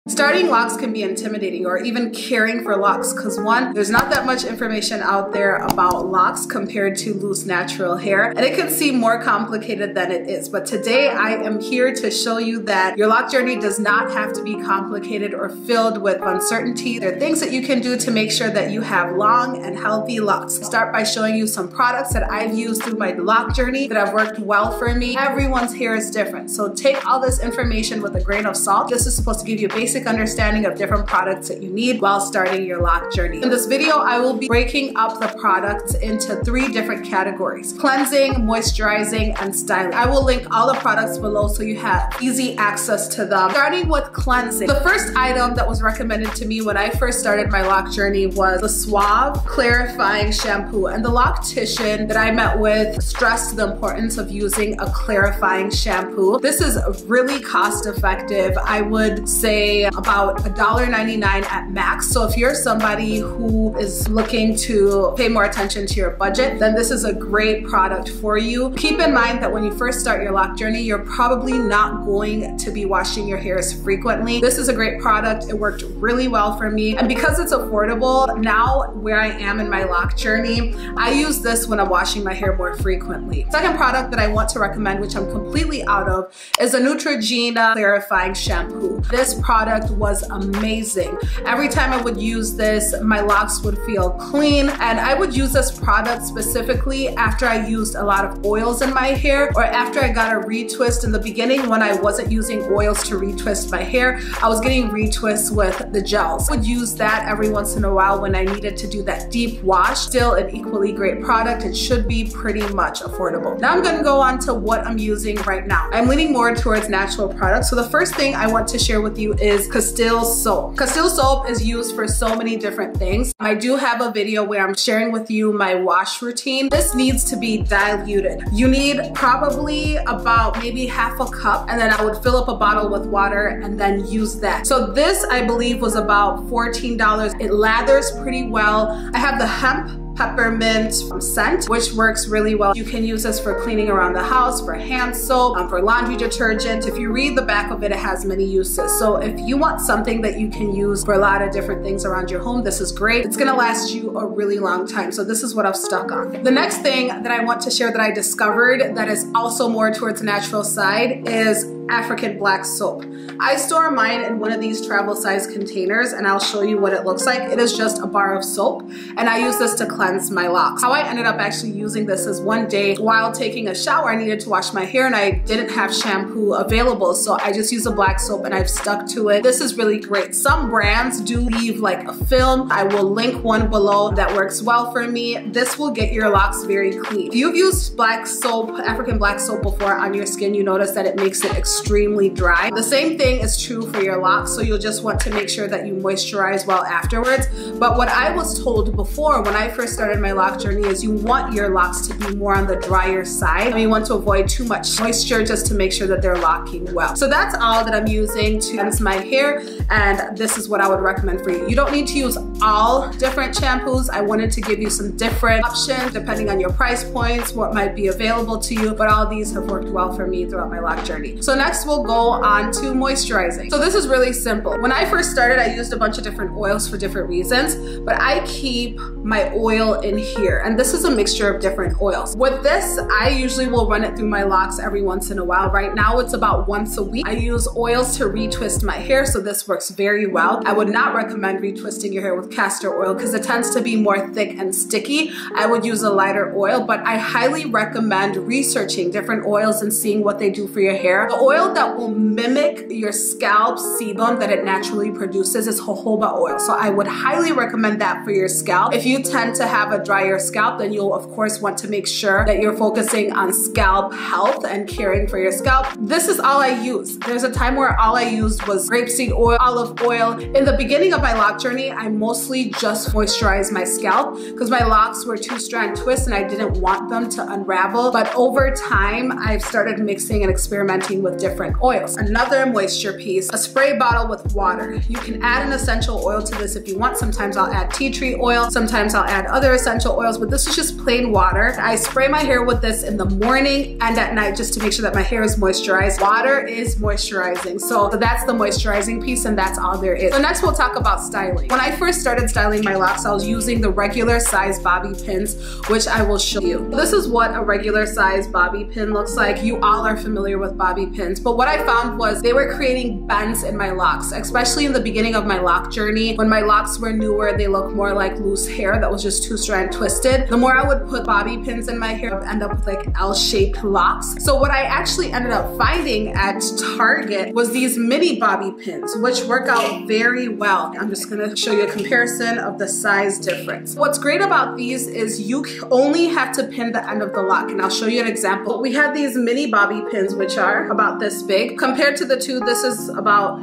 Starting locks can be intimidating, or even caring for locks, because one, there's not that much information out there about locks compared to loose natural hair, and it can seem more complicated than it is. But today I am here to show you that your lock journey does not have to be complicated or filled with uncertainty. There are things that you can do to make sure that you have long and healthy locks. I'll start by showing you some products that I've used through my lock journey that have worked well for me. Everyone's hair is different, so take all this information with a grain of salt. This is supposed to give you a basic understanding of different products that you need while starting your lock journey. In this video, I will be breaking up the products into 3 different categories: cleansing, moisturizing, and styling. I will link all the products below so you have easy access to them. Starting with cleansing. The first item that was recommended to me when I first started my lock journey was the Suave clarifying shampoo, and the loctician that I met with stressed the importance of using a clarifying shampoo. This is really cost effective. I would say about $1.99 at max. So if you're somebody who is looking to pay more attention to your budget, then this is a great product for you. Keep in mind that when you first start your lock journey, you're probably not going to be washing your hair as frequently. This is a great product. It worked really well for me. And because it's affordable, now where I am in my lock journey, I use this when I'm washing my hair more frequently. Second product that I want to recommend, which I'm completely out of, is a Neutrogena clarifying shampoo. This product was amazing. Every time I would use this, my locks would feel clean, and I would use this product specifically after I used a lot of oils in my hair, or after I got a retwist. In the beginning, when I wasn't using oils to retwist my hair, I was getting retwists with the gels. I would use that every once in a while when I needed to do that deep wash. Still an equally great product. It should be pretty much affordable. Now I'm going to go on to what I'm using right now. I'm leaning more towards natural products. So the first thing I want to share with you is Castile Soap. Castile Soap is used for so many different things. I do have a video where I'm sharing with you my wash routine. This needs to be diluted. You need probably about maybe half a cup, and then I would fill up a bottle with water and then use that. So this, I believe, was about $14. It lathers pretty well. I have the hemp peppermint scent, which works really well. You can use this for cleaning around the house, for hand soap, for laundry detergent. If you read the back of it, it has many uses. So if you want something that you can use for a lot of different things around your home, this is great. It's gonna last you a really long time. So this is what I've stuck on. The next thing that I want to share that I discovered that is also more towards the natural side is African black soap. I store mine in one of these travel size containers, and I'll show you what it looks like. It is just a bar of soap, and I use this to cleanse my locks. How I ended up actually using this is one day while taking a shower, I needed to wash my hair and I didn't have shampoo available, so I just used a black soap and I've stuck to it. This is really great. Some brands do leave like a film. I will link one below that works well for me. This will get your locks very clean. If you've used black soap, African black soap before on your skin, you notice that it makes it extremely dry. The same thing is true for your locks, so you'll just want to make sure that you moisturize well afterwards. But what I was told before when I first started my lock journey is you want your locks to be more on the drier side, and you want to avoid too much moisture just to make sure that they're locking well. So that's all that I'm using to cleanse my hair, and this is what I would recommend for you. You don't need to use all different shampoos. I wanted to give you some different options depending on your price points, what might be available to you, but all these have worked well for me throughout my lock journey. So next we'll go on to moisturizing. So this is really simple. When I first started, I used a bunch of different oils for different reasons, but I keep my oil in here, and this is a mixture of different oils. With this, I usually will run it through my locks every once in a while. Right now it's about once a week. I use oils to retwist my hair, so this works very well. I would not recommend retwisting your hair with castor oil because it tends to be more thick and sticky. I would use a lighter oil, but I highly recommend researching different oils and seeing what they do for your hair. The oil that will mimic your scalp sebum that it naturally produces is jojoba oil, so I would highly recommend that for your scalp. If you tend to have a drier scalp, then you'll of course want to make sure that you're focusing on scalp health and caring for your scalp. This is all I use. There's a time where all I used was grapeseed oil, olive oil. In the beginning of my lock journey, I mostly just moisturized my scalp because my locks were 2-strand twists and I didn't want them to unravel. But over time, I've started mixing and experimenting with different oils. Another moisture piece, a spray bottle with water. You can add an essential oil to this if you want. Sometimes I'll add tea tree oil, sometimes I'll add other essential oils, but this is just plain water. I spray my hair with this in the morning and at night just to make sure that my hair is moisturized. Water is moisturizing, so that's the moisturizing piece, and that's all there is. So next we'll talk about styling. When I first started styling my locks, I was using the regular size bobby pins, which I will show you. This is what a regular size bobby pin looks like. You all are familiar with bobby pins, but what I found was they were creating bends in my locks, especially in the beginning of my lock journey. When my locks were newer, they looked more like loose hair that was just two-strand twisted. The more I would put bobby pins in my hair, I would end up with like L-shaped locks. So what I actually ended up finding at Target was these mini bobby pins, which work out very well. I'm just gonna show you a comparison of the size difference. What's great about these is you only have to pin the end of the lock, and I'll show you an example. We have these mini bobby pins, which are about this big. Compared to the two, this is about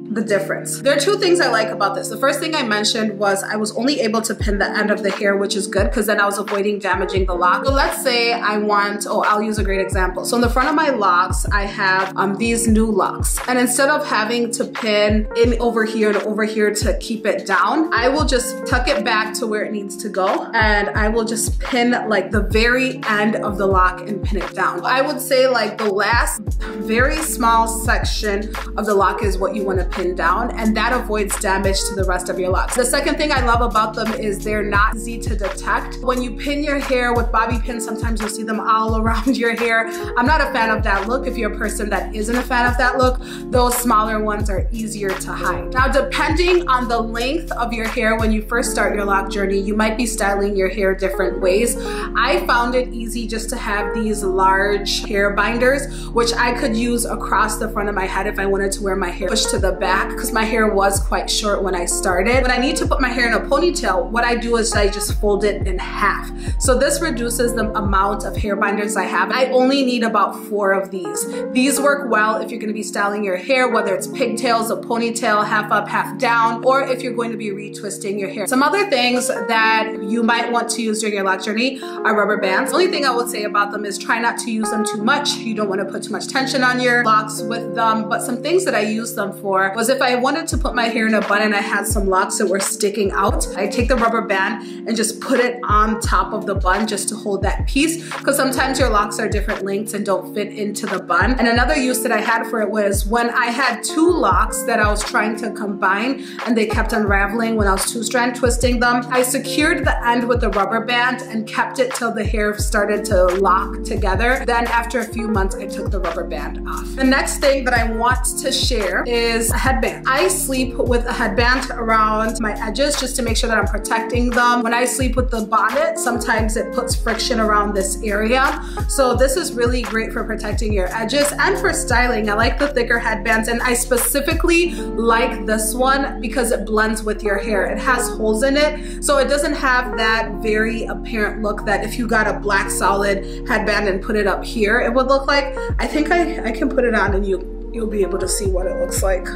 the difference. There are two things I like about this. The first thing I mentioned was I was only able to pin the end of the hair, which is good because then I was avoiding damaging the lock. So let's say I want, I'll use a great example. So in the front of my locks, I have these new locks. And instead of having to pin in over here and over here to keep it down, I will just tuck it back to where it needs to go. And I will just pin like the very end of the lock and pin it down. I would say like the last very small section of the lock is what you want to pin down, and that avoids damage to the rest of your locks. The second thing I love about them is they're not easy to detect. When you pin your hair with bobby pins, sometimes you'll see them all around your hair. I'm not a fan of that look. If you're a person that isn't a fan of that look, those smaller ones are easier to hide. Now, depending on the length of your hair when you first start your lock journey, you might be styling your hair different ways. I found it easy just to have these large hair binders, which I could use across the front of my head if I wanted to wear my hair pushed to the back, because my hair was quite short when I started. When I need to put my hair in a ponytail, what I do is I just fold it in half. So this reduces the amount of hair binders I have. I only need about 4 of these. These work well if you're going to be styling your hair, whether it's pigtails, a ponytail, half up, half down, or if you're going to be retwisting your hair. Some other things that you might want to use during your lock journey are rubber bands. The only thing I would say about them is try not to use them too much. You don't want to put too much tension on your locks with them, but some things that I use them for was if I wanted to put my hair in a bun and I had some locks that were sticking out, I take the rubber band and just put it on top of the bun just to hold that piece, because sometimes your locks are different lengths and don't fit into the bun. And another use that I had for it was when I had 2 locks that I was trying to combine and they kept unraveling when I was two-strand twisting them, I secured the end with the rubber band and kept it till the hair started to lock together. Then after a few months, I took the rubber band off. The next thing that I want to share is a headband. I sleep with a headband around my edges just to make sure that I'm protecting them. When I sleep with the bonnet, sometimes it puts friction around this area. So this is really great for protecting your edges and for styling. I like the thicker headbands, and I specifically like this one because it blends with your hair. It has holes in it, so it doesn't have that very apparent look that if you got a black solid headband and put it up here, it would look like. I think I can put it on and you'll be able to see what it looks like.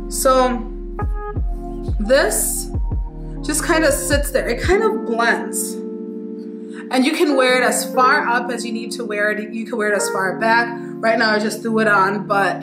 So this just kind of sits there. It kind of blends. And you can wear it as far up as you need to wear it. You can wear it as far back. Right now I just threw it on, but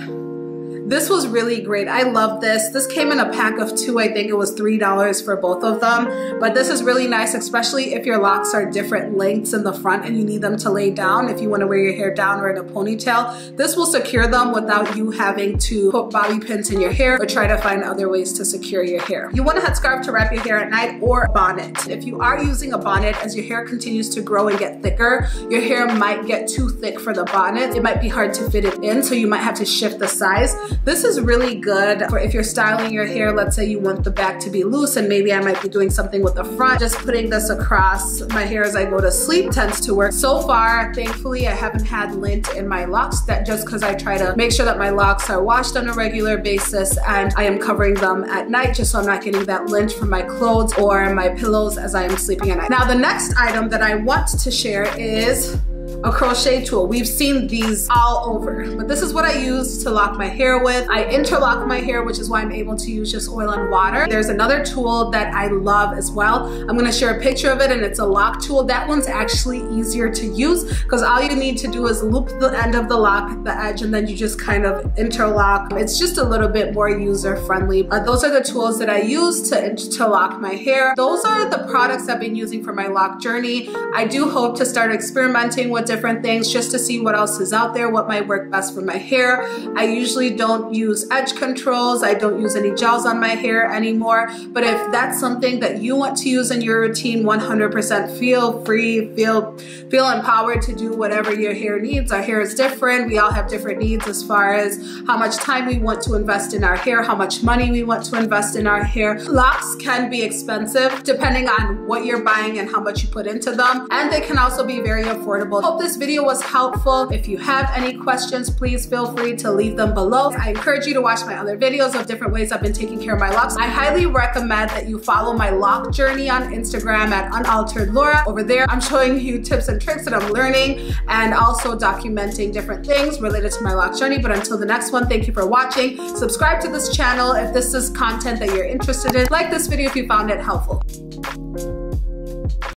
this was really great. I love this. This came in a pack of 2. I think it was $3 for both of them. But this is really nice, especially if your locks are different lengths in the front and you need them to lay down. If you want to wear your hair down or in a ponytail, this will secure them without you having to put bobby pins in your hair or try to find other ways to secure your hair. You want a headscarf to wrap your hair at night, or a bonnet. If you are using a bonnet, as your hair continues to grow and get thicker, your hair might get too thick for the bonnet. It might be hard to fit it in, so you might have to shift the size. This is really good for if you're styling your hair. Let's say you want the back to be loose and maybe I might be doing something with the front. Just putting this across my hair as I go to sleep tends to work. So far, thankfully, I haven't had lint in my locks, that just because I try to make sure that my locks are washed on a regular basis and I am covering them at night just so I'm not getting that lint from my clothes or my pillows as I am sleeping at night. Now, the next item that I want to share is a crochet tool. We've seen these all over, but this is what I use to lock my hair with. I interlock my hair, which is why I'm able to use just oil and water. There's another tool that I love as well. I'm gonna share a picture of it, and it's a lock tool. That one's actually easier to use because all you need to do is loop the end of the lock, the edge, and then you just kind of interlock. It's just a little bit more user-friendly. Those are the tools that I use to lock my hair. Those are the products I've been using for my lock journey. I do hope to start experimenting with different things just to see what else is out there, what might work best for my hair. I usually don't use edge controls. I don't use any gels on my hair anymore. But if that's something that you want to use in your routine, 100% feel free, feel empowered to do whatever your hair needs. Our hair is different. We all have different needs as far as how much time we want to invest in our hair, how much money we want to invest in our hair. Locks can be expensive depending on what you're buying and how much you put into them. And they can also be very affordable. Hope this video was helpful. If you have any questions, please feel free to leave them below. I encourage you to watch my other videos of different ways I've been taking care of my locks. I highly recommend that you follow my lock journey on Instagram at unalteredlo. Over there, I'm showing you tips and tricks that I'm learning and also documenting different things related to my lock journey. But until the next one, thank you for watching. Subscribe to this channel if this is content that you're interested in. Like this video if you found it helpful.